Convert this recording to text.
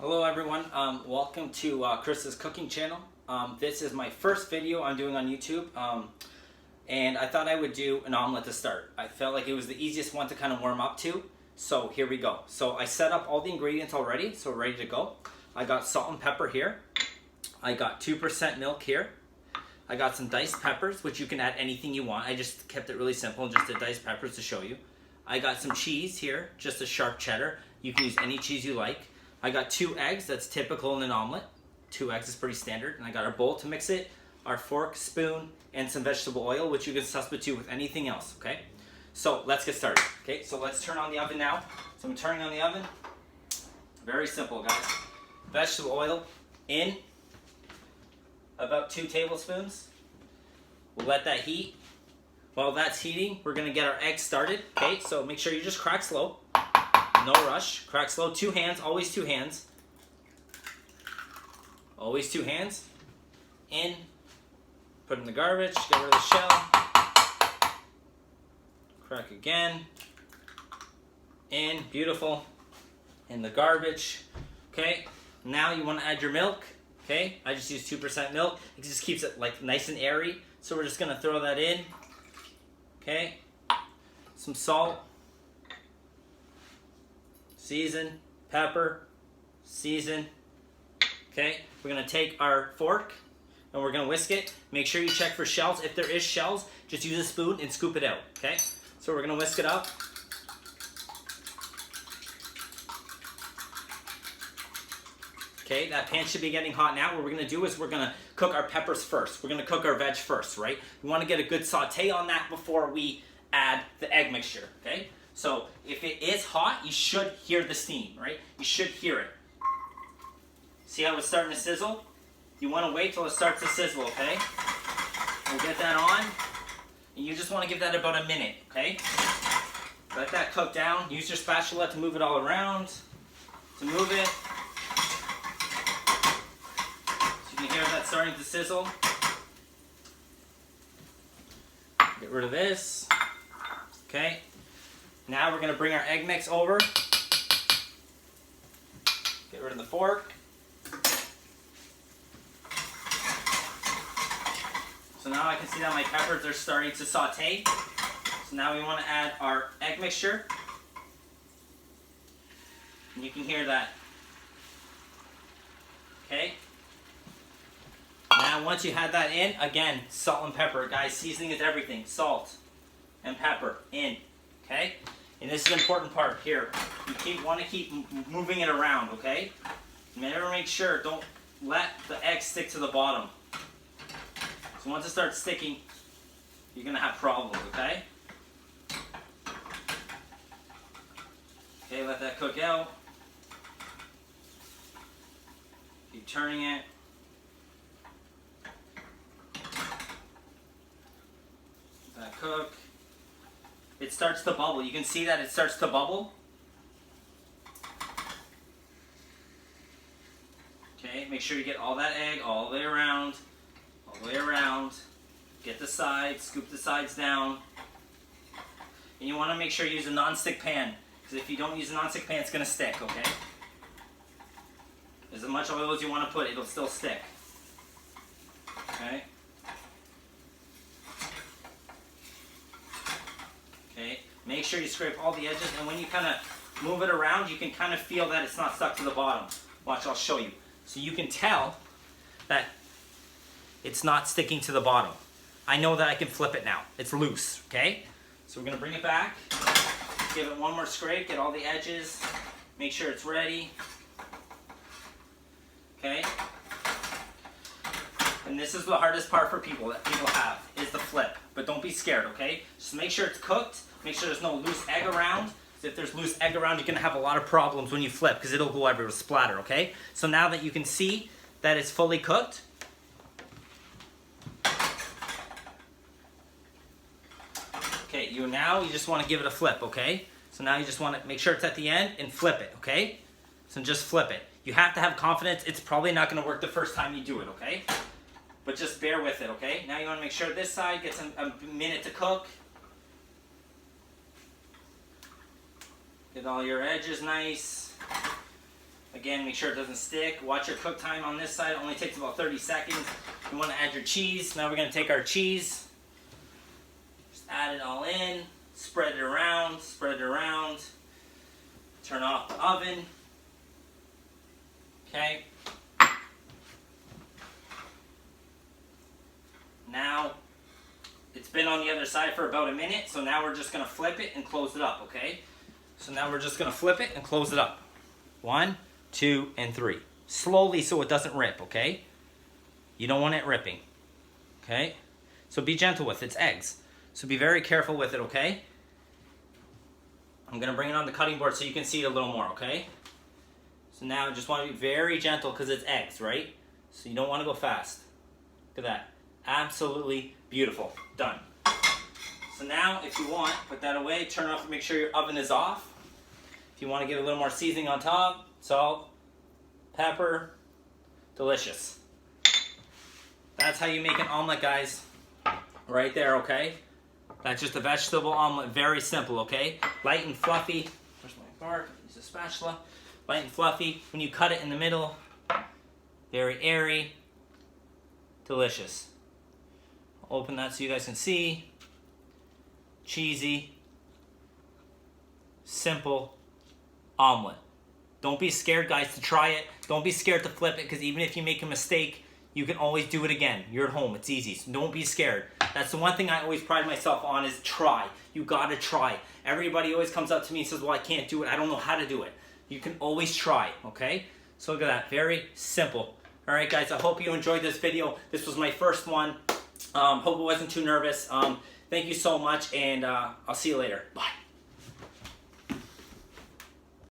Hello everyone, welcome to Chris's cooking channel. This is my first video I'm doing on YouTube, and I thought I would do an omelet to start. I felt like it was the easiest one to kind of warm up to, so here we go. So I set up all the ingredients already, so we're ready to go. I got salt and pepper here. I got 2% milk here. I got some diced peppers, which you can add anything you want. I just kept it really simple and just did diced peppers to show you. I got some cheese here, just a sharp cheddar. You can use any cheese you like. I got 2 eggs, that's typical in an omelet. 2 eggs is pretty standard. And I got our bowl to mix it, our fork, spoon, and some vegetable oil, which you can substitute with anything else, okay? So let's get started, okay? So let's turn on the oven now. So I'm turning on the oven. Very simple, guys. Vegetable oil in, about 2 tablespoons. We'll let that heat. While that's heating, we're gonna get our eggs started, okay? So make sure you just crack slow. No rush. Crack slow. 2 hands. Always 2 hands. Always 2 hands. In. Put in the garbage. Get rid of the shell. Crack again. In. Beautiful. In the garbage. Okay. Now you want to add your milk. Okay. I just use 2% milk. It just keeps it like nice and airy. So we're just going to throw that in. Okay. Some salt. Season, pepper, season. Okay, we're gonna take our fork and we're gonna whisk it. Make sure you check for shells. If there is shells, just use a spoon and scoop it out, okay? So we're gonna whisk it up. Okay, that pan should be getting hot now. What we're gonna do is we're gonna cook our peppers first. We're gonna cook our veg first, right? We wanna get a good saute on that before we add the egg mixture, okay? So if it is hot, you should hear the steam, right? You should hear it. See how it's starting to sizzle? You want to wait till it starts to sizzle, okay? We'll get that on. And you just want to give that about a minute, okay? Let that cook down. Use your spatula to move it all around. To move it. So you can hear that starting to sizzle. Get rid of this. Okay. Now we're going to bring our egg mix over. Get rid of the fork. So now I can see that my peppers are starting to saute. So now we want to add our egg mixture. And you can hear that. Okay. Now once you had that in, again, salt and pepper. Guys, seasoning is everything. Salt and pepper in. Okay? And this is an important part here. You want to keep moving it around, okay? Never make sure, don't let the egg stick to the bottom. So once it starts sticking, you're going to have problems, okay? Okay, let that cook out. Keep turning it. Let that cook. It starts to bubble. You can see that it starts to bubble. Okay, make sure you get all that egg all the way around. All the way around. Get the sides, scoop the sides down. And you want to make sure you use a non-stick pan. Because if you don't use a non-stick pan, it's going to stick, okay? As much oil as you want to put, it'll still stick. Okay? Okay, make sure you scrape all the edges, and when you kind of move it around, you can kind of feel that it's not stuck to the bottom. Watch, I'll show you. So you can tell that it's not sticking to the bottom. I know that I can flip it now. It's loose, okay? So we're gonna bring it back, give it one more scrape, get all the edges, make sure it's ready. Okay? And this is the hardest part for people that people have, is the flip. But don't be scared, okay? Just make sure it's cooked. Make sure there's no loose egg around. So if there's loose egg around, you're going to have a lot of problems when you flip because it'll go everywhere, splatter, okay? So now that you can see that it's fully cooked, okay, you just want to give it a flip, okay? So now you just want to make sure it's at the end and flip it, okay? So just flip it. You have to have confidence. It's probably not going to work the first time you do it, okay? But just bear with it, okay? Now you want to make sure this side gets a minute to cook. Get all your edges nice. Again, make sure it doesn't stick. Watch your cook time on this side. It only takes about 30 seconds. You want to add your cheese. Now we're going to take our cheese. Just add it all in. Spread it around. Spread it around. Turn off the oven. Okay. Now, it's been on the other side for about a minute, so now we're just going to flip it and close it up, okay? So now we're just going to flip it and close it up. 1, 2, and 3. Slowly so it doesn't rip, okay? You don't want it ripping, okay? So be gentle with it. It's eggs. So be very careful with it, okay? I'm going to bring it on the cutting board so you can see it a little more, okay? So now just want to be very gentle because it's eggs, right? So you don't want to go fast. Look at that. Absolutely beautiful. Done. So now, if you want, put that away. Turn off and make sure your oven is off. If you want to get a little more seasoning on top, salt, pepper, delicious. That's how you make an omelet, guys. Right there, okay? That's just a vegetable omelet. Very simple, okay? Light and fluffy. Where's my fork? Use a spatula. Light and fluffy. When you cut it in the middle, very airy. Delicious. I'll open that so you guys can see. Cheesy. Simple omelet. Don't be scared, guys, to try it. Don't be scared to flip it, because even if you make a mistake, you can always do it again. You're at home. It's easy. So don't be scared. That's the one thing I always pride myself on is try. You gotta try. Everybody always comes up to me and says, well, I can't do it. I don't know how to do it. You can always try, okay? So look at that. Very simple. All right, guys, I hope you enjoyed this video. This was my first one. Hope it wasn't too nervous. Thank you so much, and I'll see you later. Bye.